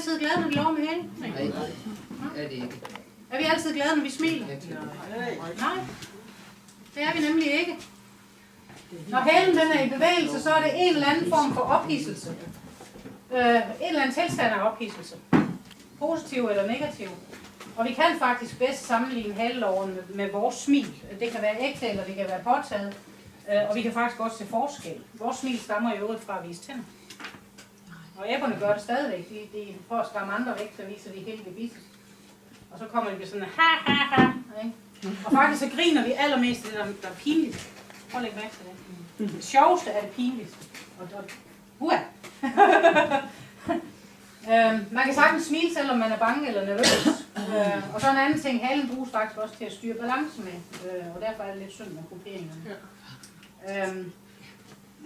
altid glade, når de lover med hale? Nej, er det ikke. Er vi altid glade, når vi smiler? Nej. Det er vi nemlig ikke. Når halen den er i bevægelse, så er det en eller anden form for ophidselse. En eller anden tilstand af ophidselse. Positiv eller negativ. Og vi kan faktisk bedst sammenligne haleloven med vores smil. Det kan være ægte, eller det kan være påtaget. Og vi kan faktisk også se forskel. Vores smil stammer i øvrigt fra at vise tænder. Og æbberne gør det stadigvæk. De prøver at skræmme andre væk, så viser de helt gebisset. Og så kommer de sådan ha ha ha. Ikke? Og faktisk så griner vi allermest det, der er pinligt. Prøv at lægge mærke til det. Det sjoveste er det pinligste. Man kan sagtens smile, selvom man er bange eller nervøs. Og så en anden ting, halen bruges faktisk også til at styre balance med. Og derfor er det lidt synd med grupperingerne.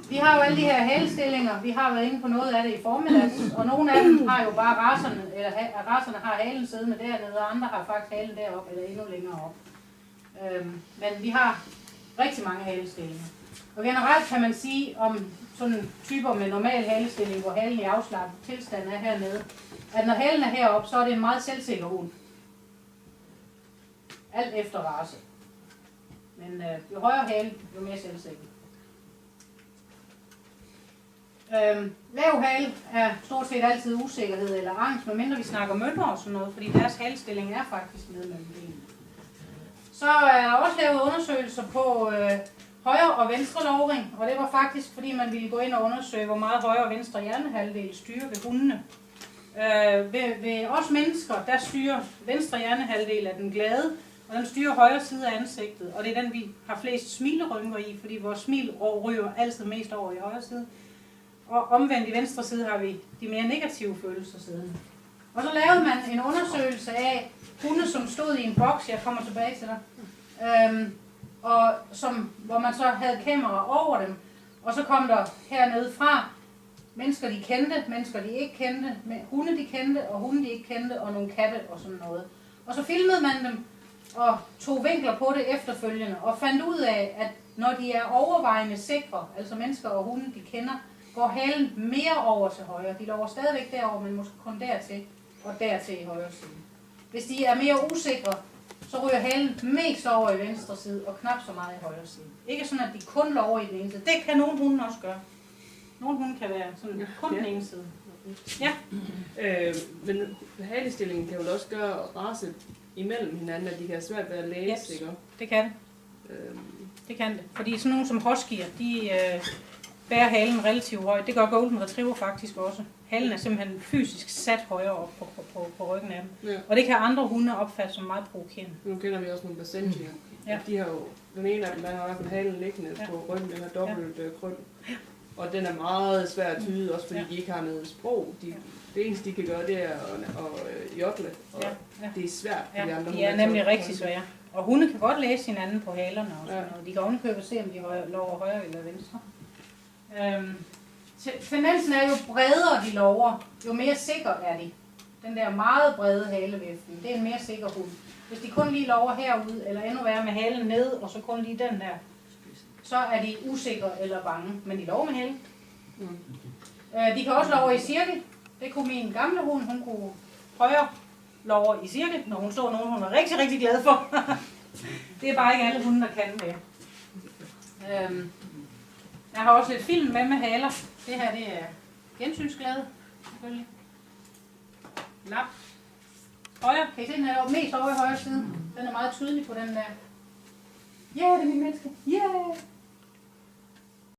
Vi har jo alle de her halestillinger. Vi har været inde på noget af det i formiddags. Og nogle af dem har jo bare raserne, eller raserne har halen siddende dernede, og andre har faktisk halen deroppe eller endnu længere op. Men vi har rigtig mange halestillinger. Og generelt kan man sige om sådan typer med normal halestilling, hvor halen i afslappet tilstand er hernede, at når halen er heroppe, så er det en meget selvsikker hund. Alt efter race. Men jo højere hale, jo mere selvsikker. Lav hale er stort set altid usikkerhed eller angst, medmindre vi snakker mønter og sådan noget, fordi deres halestilling er faktisk nede mellem benene. Så er der også lavet undersøgelser på højre og venstre lårring, og det var faktisk fordi man ville gå ind og undersøge, hvor meget højre og venstre hjernehalvdel styrer ved hundene. Ved os mennesker, der styrer venstre hjernehalvdel af den glade, og den styrer højre side af ansigtet, og det er den, vi har flest smilerynker i, fordi vores smil ryger altid mest over i højre side. Og omvendt i venstre side har vi de mere negative følelser siddende. Og så lavede man en undersøgelse af hunde, som stod i en boks, jeg kommer tilbage til dig, og hvor man så havde kamera over dem, og så kom der hernede fra mennesker, de kendte, mennesker, de ikke kendte, hunde, de kendte, og hunde, de ikke kendte, og nogle katte og sådan noget. Og så filmede man dem, og tog vinkler på det efterfølgende, og fandt ud af, at når de er overvejende sikre, altså mennesker og hunde, de kender, går halen mere over til højre. De lover stadigvæk derover, men måske kun dertil, og dertil i højre side. Hvis de er mere usikre, så ryger halen mest over i venstre side, og knap så meget i højre side. Ikke sådan, at de kun lover i den ene side. Det kan nogle hunde også gøre. Nogle hunde kan være sådan kun den ene side. Ja. Men halestillingen kan jo også gøre race imellem hinanden, at de kan have svært ved at læse, ikke? Det kan det. Det kan det. Fordi sådan nogle som huskyer, de bærer halen relativt højt. Det gør Golden Retriever faktisk også. Halen er simpelthen fysisk sat højere op på ryggen af dem. Ja. Og det kan andre hunde opfatte som meget provokerende. Nu kender vi også nogle basenjier. Ja. De har jo, den ene af dem, der har i hvert fald halen liggende på ryggen, den har dobbelt krøl. Og den er meget svær at tyde, også fordi de ikke har noget sprog. Det eneste, de kan gøre, det er at jodle, og det er svært for de andre. De er nemlig rigtig svære. Og hunde kan godt læse hinanden på halerne og sådan noget. De kan ovenikøbet se, om de lover højre eller venstre. Tendensen er jo bredere de lover, jo mere sikker er de. Den der meget brede haleviften, det er en mere sikker hund. Hvis de kun lige lover herude, eller endnu værre med halen ned, og så kun lige den der, så er de usikre eller bange, men de lover med halen. De kan også love i cirkel. Det kunne min gamle hund, hun kunne højre lover i cirkel, når hun så nogen, hun var rigtig, rigtig glad for. Det er bare ikke alle hunde, der kan det. Jeg har også lidt film med haler. Det her, det er gensynsglade, selvfølgelig. Lap. Højre. Kan I se den her mest over i højre side? Den er meget tydelig på den der. Ja, det er min menneske. Yeah!